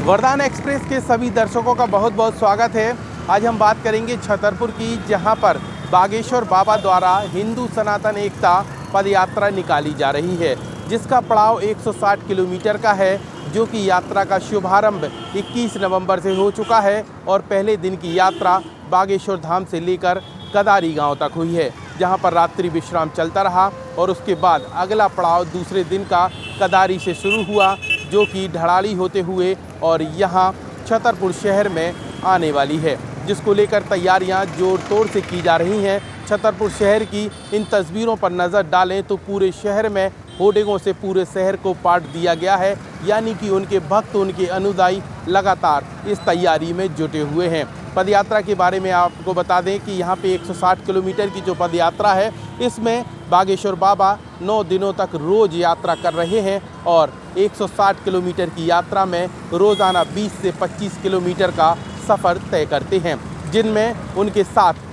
वरदान एक्सप्रेस के सभी दर्शकों का बहुत बहुत स्वागत है। आज हम बात करेंगे छतरपुर की, जहां पर बागेश्वर बाबा द्वारा हिंदू सनातन एकता पदयात्रा निकाली जा रही है, जिसका पड़ाव 160 किलोमीटर का है, जो कि यात्रा का शुभारंभ 21 नवंबर से हो चुका है और पहले दिन की यात्रा बागेश्वर धाम से लेकर कदारी गांव तक हुई है, जहां पर रात्रि विश्राम चलता रहा और उसके बाद अगला पड़ाव दूसरे दिन का कदारी से शुरू हुआ, जो कि ढड़ाली होते हुए और यहां छतरपुर शहर में आने वाली है, जिसको लेकर तैयारियां जोर तोड़ से की जा रही हैं। छतरपुर शहर की इन तस्वीरों पर नज़र डालें तो पूरे शहर में होर्डिंगों से पूरे शहर को पाट दिया गया है, यानी कि उनके भक्त, उनके अनुयायी लगातार इस तैयारी में जुटे हुए हैं। पदयात्रा के बारे में आपको बता दें कि यहाँ पे 160 किलोमीटर की जो पदयात्रा है, इसमें बागेश्वर बाबा 9 दिनों तक रोज़ यात्रा कर रहे हैं और 160 किलोमीटर की यात्रा में रोज़ाना 20 से 25 किलोमीटर का सफ़र तय करते हैं, जिनमें उनके साथ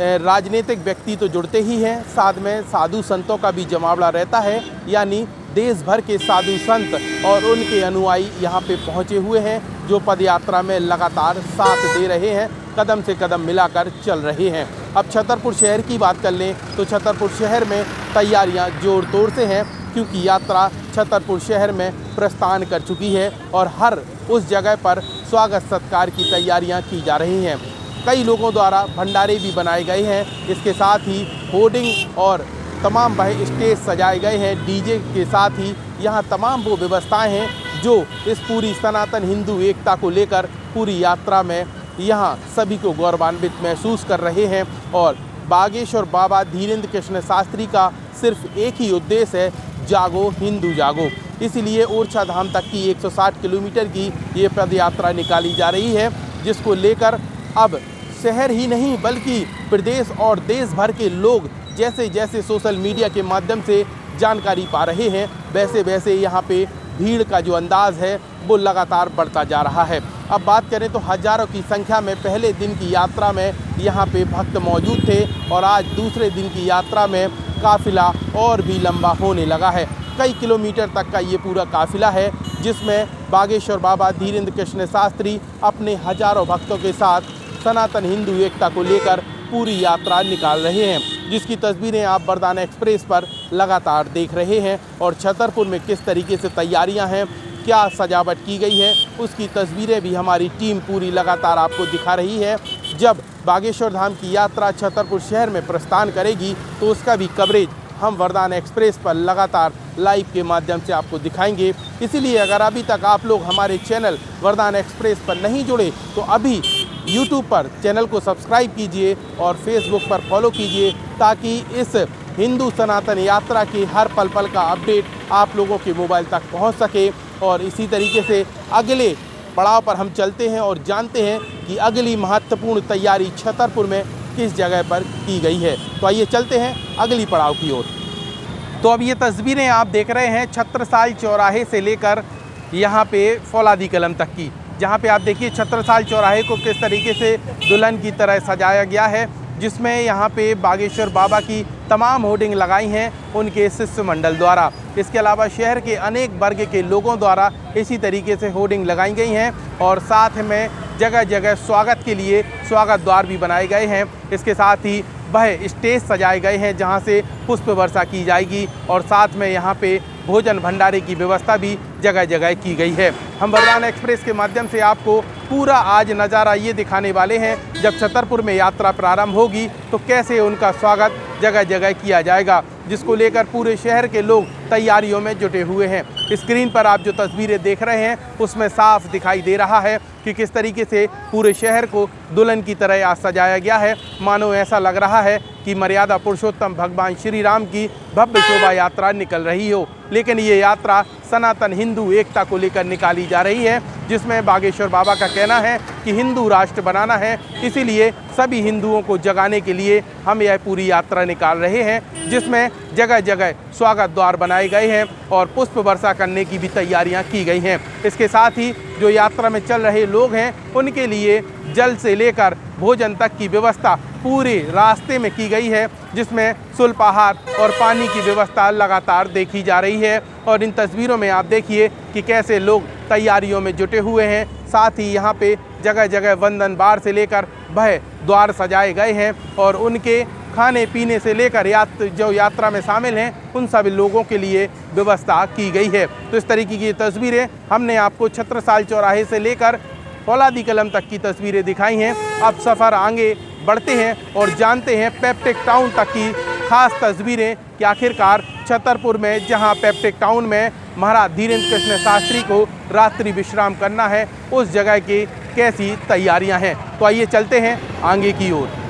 राजनीतिक व्यक्ति तो जुड़ते ही हैं, साथ में साधु संतों का भी जमावड़ा रहता है, यानी देश भर के साधु संत और उनके अनुयायी यहाँ पे पहुँचे हुए हैं, जो पदयात्रा में लगातार साथ दे रहे हैं, कदम से कदम मिलाकर चल रहे हैं। अब छतरपुर शहर की बात कर लें तो छतरपुर शहर में तैयारियां जोर तोड़ से हैं, क्योंकि यात्रा छतरपुर शहर में प्रस्थान कर चुकी है और हर उस जगह पर स्वागत सत्कार की तैयारियां की जा रही हैं। कई लोगों द्वारा भंडारे भी बनाए गए हैं, इसके साथ ही होर्डिंग और तमाम वह स्टेज सजाए गए हैं डीजे के साथ ही। यहाँ तमाम वो व्यवस्थाएं हैं जो इस पूरी सनातन हिंदू एकता को लेकर पूरी यात्रा में यहाँ सभी को गौरवान्वित महसूस कर रहे हैं। और बागेश्वर बाबा धीरेन्द्र कृष्ण शास्त्री का सिर्फ एक ही उद्देश्य है, जागो हिंदू जागो। इसीलिए ओरछा धाम तक की 160 किलोमीटर की ये पदयात्रा निकाली जा रही है, जिसको लेकर अब शहर ही नहीं बल्कि प्रदेश और देश भर के लोग जैसे जैसे सोशल मीडिया के माध्यम से जानकारी पा रहे हैं, वैसे वैसे यहाँ पे भीड़ का जो अंदाज़ है वो लगातार बढ़ता जा रहा है। अब बात करें तो हज़ारों की संख्या में पहले दिन की यात्रा में यहाँ पे भक्त मौजूद थे और आज दूसरे दिन की यात्रा में काफ़िला और भी लंबा होने लगा है। कई किलोमीटर तक का ये पूरा काफ़िला है, जिसमें बागेश्वर बाबा धीरेन्द्र कृष्ण शास्त्री अपने हज़ारों भक्तों के साथ सनातन हिंदू एकता को लेकर पूरी यात्रा निकाल रहे हैं, जिसकी तस्वीरें आप वरदान एक्सप्रेस पर लगातार देख रहे हैं। और छतरपुर में किस तरीके से तैयारियां हैं, क्या सजावट की गई है, उसकी तस्वीरें भी हमारी टीम पूरी लगातार आपको दिखा रही है। जब बागेश्वर धाम की यात्रा छतरपुर शहर में प्रस्थान करेगी तो उसका भी कवरेज हम वरदान एक्सप्रेस पर लगातार लाइव के माध्यम से आपको दिखाएंगे। इसीलिए अगर अभी तक आप लोग हमारे चैनल वरदान एक्सप्रेस पर नहीं जुड़े तो अभी यूट्यूब पर चैनल को सब्सक्राइब कीजिए और फेसबुक पर फॉलो कीजिए, ताकि इस हिंदू सनातन यात्रा की हर पल पल का अपडेट आप लोगों के मोबाइल तक पहुंच सके। और इसी तरीके से अगले पड़ाव पर हम चलते हैं और जानते हैं कि अगली महत्वपूर्ण तैयारी छतरपुर में किस जगह पर की गई है। तो आइए चलते हैं अगली पड़ाव की ओर। तो अब ये तस्वीरें आप देख रहे हैं छत्रसाल चौराहे से लेकर यहाँ पे फौलादी कलम तक की, जहाँ पे आप देखिए छत्रसाल चौराहे को किस तरीके से दुल्हन की तरह सजाया गया है, जिसमें यहाँ पे बागेश्वर बाबा की तमाम होर्डिंग लगाई हैं उनके शिष्य मंडल द्वारा। इसके अलावा शहर के अनेक वर्ग के लोगों द्वारा इसी तरीके से होर्डिंग लगाई गई हैं और साथ में जगह जगह स्वागत के लिए स्वागत द्वार भी बनाए गए हैं। इसके साथ ही वह स्टेज सजाए गए हैं जहां से पुष्प वर्षा की जाएगी और साथ में यहां पे भोजन भंडारे की व्यवस्था भी जगह जगह की गई है। हम वरदान एक्सप्रेस के माध्यम से आपको पूरा आज नज़ारा ये दिखाने वाले हैं, जब छतरपुर में यात्रा प्रारंभ होगी तो कैसे उनका स्वागत जगह जगह किया जाएगा, जिसको लेकर पूरे शहर के लोग तैयारियों में जुटे हुए हैं। स्क्रीन पर आप जो तस्वीरें देख रहे हैं उसमें साफ दिखाई दे रहा है कि किस तरीके से पूरे शहर को दुल्हन की तरह आज सजाया गया है। मानो ऐसा लग रहा है कि मर्यादा पुरुषोत्तम भगवान श्री राम की भव्य शोभा यात्रा निकल रही हो, लेकिन ये यात्रा सनातन हिंदू एकता को लेकर निकाली जा रही है, जिसमें बागेश्वर बाबा का कहना है कि हिंदू राष्ट्र बनाना है। इसीलिए सभी हिंदुओं को जगाने के लिए हम यह पूरी यात्रा निकाल रहे हैं, जिसमें जगह जगह स्वागत द्वार बनाए गए हैं और पुष्प वर्षा करने की भी तैयारियां की गई हैं। इसके साथ ही जो यात्रा में चल रहे लोग हैं उनके लिए जल से लेकर भोजन तक की व्यवस्था पूरे रास्ते में की गई है। जिसमें सुल्पाहार और पानी की व्यवस्था लगातार देखी जा रही है। और इन तस्वीरों में आप देखिए कि कैसे लोग तैयारियों में जुटे हुए हैं। साथ ही यहाँ पे जगह जगह वंदन बार से लेकर भय द्वार सजाए गए हैं और उनके खाने पीने से लेकर जो यात्रा में शामिल हैं उन सभी लोगों के लिए व्यवस्था की गई है। तो इस तरीके की तस्वीरें हमने आपको छत्रसाल चौराहे से लेकर फौलादी कलम तक की तस्वीरें दिखाई हैं। अब सफ़र आगे बढ़ते हैं और जानते हैं पेप्टिक टाउन तक की खास तस्वीरें कि आखिरकार छतरपुर में, जहां पेप्टिक टाउन में महाराज धीरेन्द्र कृष्ण शास्त्री को रात्रि विश्राम करना है, उस जगह की कैसी तैयारियां हैं। तो आइए चलते हैं आगे की ओर।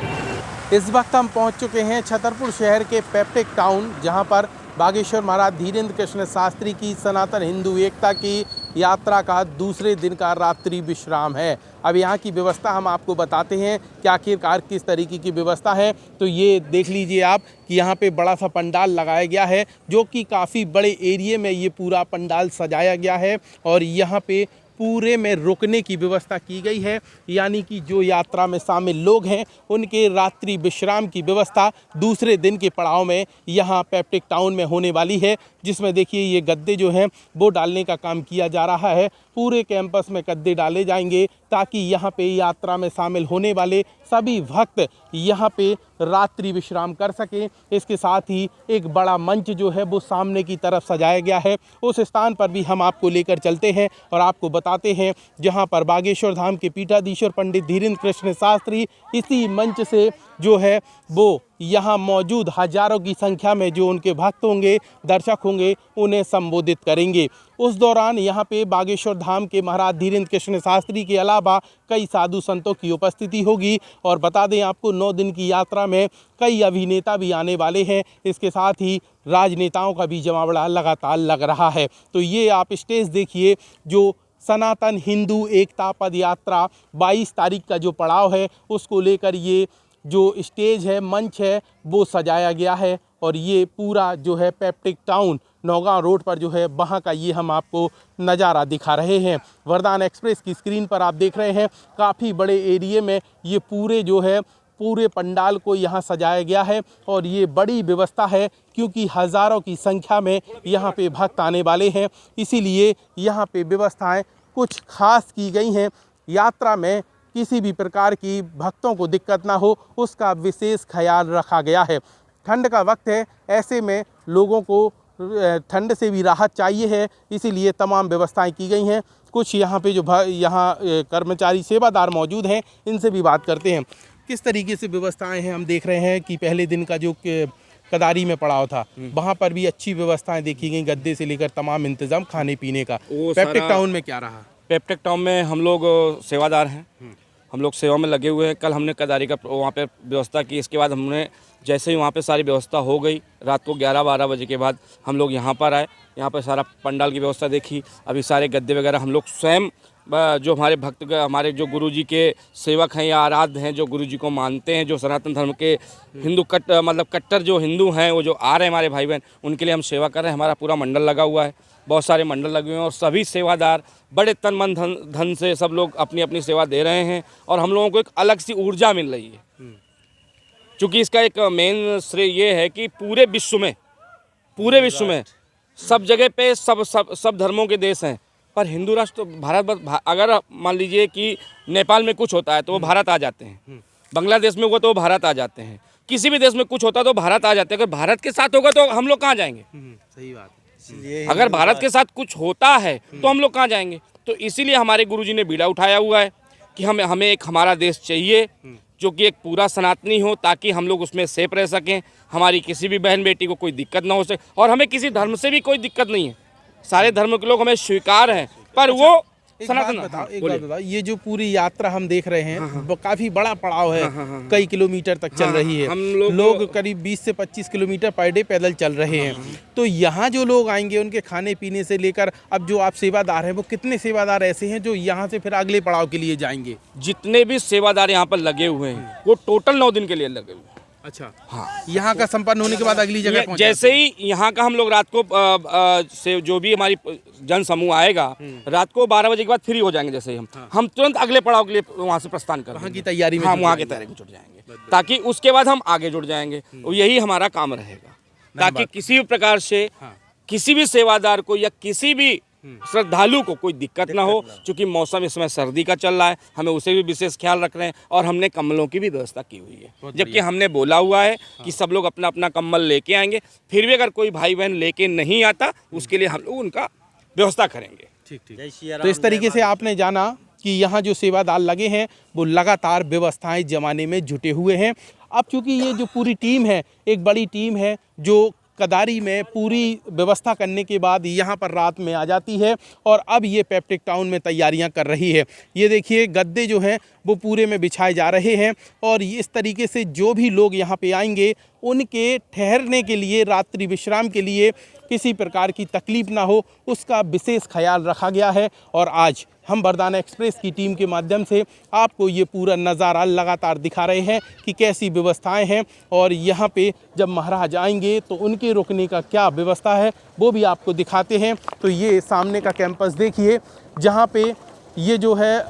इस वक्त हम पहुंच चुके हैं छतरपुर शहर के पेप्टिक टाउन, जहां पर बागेश्वर महाराज धीरेन्द्र कृष्ण शास्त्री की सनातन हिंदू एकता की यात्रा का दूसरे दिन का रात्रि विश्राम है। अब यहाँ की व्यवस्था हम आपको बताते हैं कि आखिरकार किस तरीके की व्यवस्था है। तो ये देख लीजिए आप कि यहाँ पे बड़ा सा पंडाल लगाया गया है, जो कि काफ़ी बड़े एरिए में ये पूरा पंडाल सजाया गया है और यहाँ पे पूरे में रुकने की व्यवस्था की गई है। यानी कि जो यात्रा में शामिल लोग हैं उनके रात्रि विश्राम की व्यवस्था दूसरे दिन के पड़ाव में यहाँ पेप्टिक टाउन में होने वाली है, जिसमें देखिए ये गद्दे जो हैं वो डालने का काम किया जा रहा है। पूरे कैंपस में गद्दे डाले जाएंगे ताकि यहाँ पे यात्रा में शामिल होने वाले सभी भक्त यहाँ पे रात्रि विश्राम कर सकें। इसके साथ ही एक बड़ा मंच जो है वो सामने की तरफ सजाया गया है। उस स्थान पर भी हम आपको लेकर चलते हैं और आपको बताते हैं जहाँ पर बागेश्वर धाम के पीठाधीश्वर पंडित धीरेन्द्र कृष्ण शास्त्री इसी मंच से जो है वो यहाँ मौजूद हजारों की संख्या में जो उनके भक्त होंगे, दर्शक होंगे, उन्हें संबोधित करेंगे। उस दौरान यहाँ पे बागेश्वर धाम के महाराज धीरेन्द्र कृष्ण शास्त्री के अलावा कई साधु संतों की उपस्थिति होगी। और बता दें आपको 9 दिन की यात्रा में कई अभिनेता भी आने वाले हैं। इसके साथ ही राजनेताओं का भी जमावड़ा लगातार लग रहा है। तो ये आप स्टेज देखिए, जो सनातन हिंदू एकता पद यात्रा 22 तारीख का जो पड़ाव है उसको लेकर ये जो स्टेज है, मंच है, वो सजाया गया है। और ये पूरा जो है पेप्टिक टाउन नौगांव रोड पर जो है वहाँ का ये हम आपको नज़ारा दिखा रहे हैं। वरदान एक्सप्रेस की स्क्रीन पर आप देख रहे हैं काफ़ी बड़े एरिए में ये पूरे जो है पूरे पंडाल को यहाँ सजाया गया है। और ये बड़ी व्यवस्था है क्योंकि हज़ारों की संख्या में यहाँ पे भक्त आने वाले हैं, इसीलिए यहाँ पे व्यवस्थाएं कुछ खास की गई हैं। यात्रा में किसी भी प्रकार की भक्तों को दिक्कत ना हो उसका विशेष ख्याल रखा गया है। ठंड का वक्त है, ऐसे में लोगों को ठंड से भी राहत चाहिए है, इसीलिए तमाम व्यवस्थाएं की गई हैं। कुछ यहाँ पे जो यहाँ कर्मचारी सेवादार मौजूद हैं, इनसे भी बात करते हैं। किस तरीके से व्यवस्थाएं हैं? हम देख रहे हैं कि पहले दिन का जो कदारी में पड़ाव था वहाँ पर भी अच्छी व्यवस्थाएं देखी गई, गद्दे से लेकर तमाम इंतजाम खाने पीने का। पेप्टिक टाउन में क्या रहा? पेप्टिक टाउन में हम लोग सेवादार हैं, हम लोग सेवा में लगे हुए हैं। कल हमने कदारी का वहाँ पे व्यवस्था की। इसके बाद हमने जैसे ही वहाँ पे सारी व्यवस्था हो गई, रात को 11-12 बजे के बाद हम लोग यहाँ पर आए। यहाँ पर सारा पंडाल की व्यवस्था देखी। अभी सारे गद्दे वगैरह हम लोग स्वयं, जो हमारे भक्त, हमारे जो गुरुजी के सेवक हैं या आराध्य हैं, जो गुरुजी को मानते हैं, जो सनातन धर्म के हिंदू कट्टर जो हिंदू हैं, वो जो आ रहे हैं हमारे भाई बहन, उनके लिए हम सेवा कर रहे हैं। हमारा पूरा मंडल लगा हुआ है, बहुत सारे मंडल लगे हुए हैं और सभी सेवादार बड़े तन मन धन से सब लोग अपनी अपनी सेवा दे रहे हैं। और हम लोगों को एक अलग सी ऊर्जा मिल रही है, क्योंकि इसका एक मेन श्रेय ये है कि पूरे विश्व में सब जगह पे सब धर्मों के देश हैं, पर हिंदू राष्ट्र तो भारत। अगर मान लीजिए कि नेपाल में कुछ होता है तो वो भारत आ जाते हैं, बांग्लादेश में हुआ तो वो भारत आ जाते हैं, किसी भी देश में कुछ होता है तो भारत आ जाते हैं। अगर भारत के साथ होगा तो हम लोग कहाँ जाएंगे? सही बात है। अगर भारत के साथ कुछ होता है तो हम लोग कहाँ जाएंगे? तो इसीलिए हमारे गुरुजी ने बीड़ा उठाया हुआ है कि हमें एक हमारा देश चाहिए जो कि एक पूरा सनातनी हो, ताकि हम लोग उसमें सेफ रह सकें, हमारी किसी भी बहन बेटी को कोई दिक्कत ना हो सके। और हमें किसी धर्म से भी कोई दिक्कत नहीं है, सारे धर्म के लोग हमें स्वीकार हैं, पर वो सनातन। एक बात बताओ, ये जो पूरी यात्रा हम देख रहे हैं वो काफी बड़ा पड़ाव है, कई किलोमीटर तक चल रही है। लोग करीब 20 से 25 किलोमीटर पर डे पैदल चल रहे हैं। तो यहाँ जो लोग आएंगे उनके खाने पीने से लेकर, अब जो आप सेवादार हैं वो कितने सेवादार ऐसे हैं जो यहाँ से फिर अगले पड़ाव के लिए जाएंगे? जितने भी सेवादार यहाँ पर लगे हुए हैं वो टोटल 9 दिन के लिए लगे हुए हैं। अच्छा, हाँ। यहाँ का संपन्न होने के बाद अगली जगह पहुँच जैसे ही यहाँ का हम लोग रात को से जो भी हमारी जन समूह आएगा, रात को 12 बजे के बाद फ्री हो जाएंगे। जैसे ही हम तुरंत अगले पड़ाव के लिए वहाँ से प्रस्थान कर वहाँ की तैयारी में हाँ, जुट वहाँ की जाएंगे। तैयारी में जुट जाएंगे, ताकि उसके बाद हम आगे जुड़ जाएंगे। और यही हमारा काम रहेगा, ताकि किसी भी प्रकार से किसी भी सेवादार को या किसी भी श्रद्धालु को कोई दिक्कत ना हो। क्योंकि मौसम इस समय सर्दी का चल रहा है, हमें उसे भी विशेष ख्याल रख रहे हैं। और हमने कम्बलों की भी व्यवस्था की हुई है, जबकि हमने बोला हुआ है कि सब लोग अपना अपना कम्बल लेके आएंगे। फिर भी अगर कोई भाई बहन लेके नहीं आता, उसके लिए हम लोग उनका व्यवस्था करेंगे। ठीक। तो इस तरीके से आपने जाना कि यहाँ जो सेवादार लगे हैं वो लगातार व्यवस्थाएं जमाने में जुटे हुए हैं। अब चूंकि ये जो पूरी टीम है, एक बड़ी टीम है जो कदारी में पूरी व्यवस्था करने के बाद यहाँ पर रात में आ जाती है और अब ये पेप्टिक टाउन में तैयारियां कर रही है। ये देखिए गद्दे जो हैं वो पूरे में बिछाए जा रहे हैं और इस तरीके से जो भी लोग यहाँ पे आएंगे उनके ठहरने के लिए, रात्रि विश्राम के लिए किसी प्रकार की तकलीफ ना हो, उसका विशेष ख्याल रखा गया है। और आज हम वरदाना एक्सप्रेस की टीम के माध्यम से आपको ये पूरा नज़ारा लगातार दिखा रहे हैं कि कैसी व्यवस्थाएं हैं और यहाँ पे जब महाराज आएंगे तो उनके रुकने का क्या व्यवस्था है वो भी आपको दिखाते हैं। तो ये सामने का कैंपस देखिए, जहाँ पे ये जो है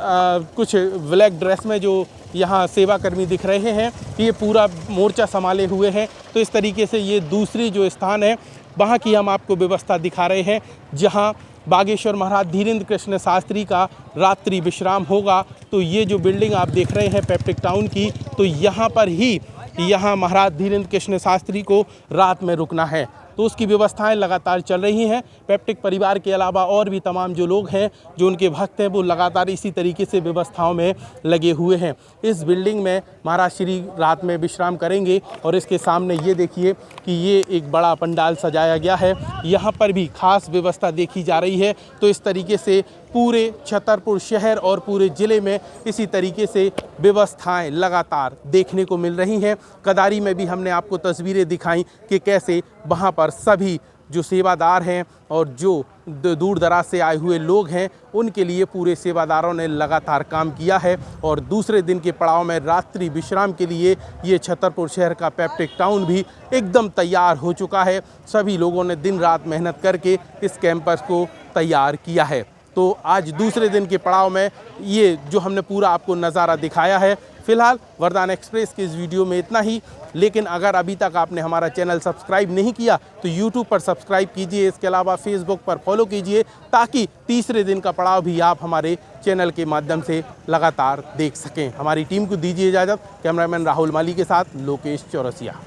कुछ ब्लैक ड्रेस में जो यहाँ सेवाकर्मी दिख रहे हैं, ये पूरा मोर्चा संभाले हुए हैं। तो इस तरीके से ये दूसरी जो स्थान है वहाँ की हम आपको व्यवस्था दिखा रहे हैं, जहाँ बागेश्वर महाराज धीरेन्द्र कृष्ण शास्त्री का रात्रि विश्राम होगा। तो ये जो बिल्डिंग आप देख रहे हैं पेप्टिक टाउन की, तो यहाँ पर ही यहाँ महाराज धीरेन्द्र कृष्ण शास्त्री को रात में रुकना है। तो उसकी व्यवस्थाएं लगातार चल रही हैं। पेप्टिक परिवार के अलावा और भी तमाम जो लोग हैं, जो उनके भक्त हैं, वो लगातार इसी तरीके से व्यवस्थाओं में लगे हुए हैं। इस बिल्डिंग में महाराज श्री रात में विश्राम करेंगे और इसके सामने ये देखिए कि ये एक बड़ा पंडाल सजाया गया है, यहाँ पर भी खास व्यवस्था देखी जा रही है। तो इस तरीके से पूरे छतरपुर शहर और पूरे ज़िले में इसी तरीके से व्यवस्थाएं लगातार देखने को मिल रही हैं। कदारी में भी हमने आपको तस्वीरें दिखाई कि कैसे वहाँ पर सभी जो सेवादार हैं और जो दूर दराज से आए हुए लोग हैं, उनके लिए पूरे सेवादारों ने लगातार काम किया है। और दूसरे दिन के पड़ाव में रात्रि विश्राम के लिए ये छतरपुर शहर का पेप्टिक टाउन भी एकदम तैयार हो चुका है। सभी लोगों ने दिन रात मेहनत करके इस कैंपस को तैयार किया है। तो आज दूसरे दिन के पड़ाव में ये जो हमने पूरा आपको नज़ारा दिखाया है। फ़िलहाल वरदाना एक्सप्रेस के इस वीडियो में इतना ही, लेकिन अगर अभी तक आपने हमारा चैनल सब्सक्राइब नहीं किया तो यूट्यूब पर सब्सक्राइब कीजिए, इसके अलावा फेसबुक पर फॉलो कीजिए, ताकि तीसरे दिन का पड़ाव भी आप हमारे चैनल के माध्यम से लगातार देख सकें। हमारी टीम को दीजिए इजाज़त। कैमरामैन राहुल माली के साथ लोकेश चौरसिया।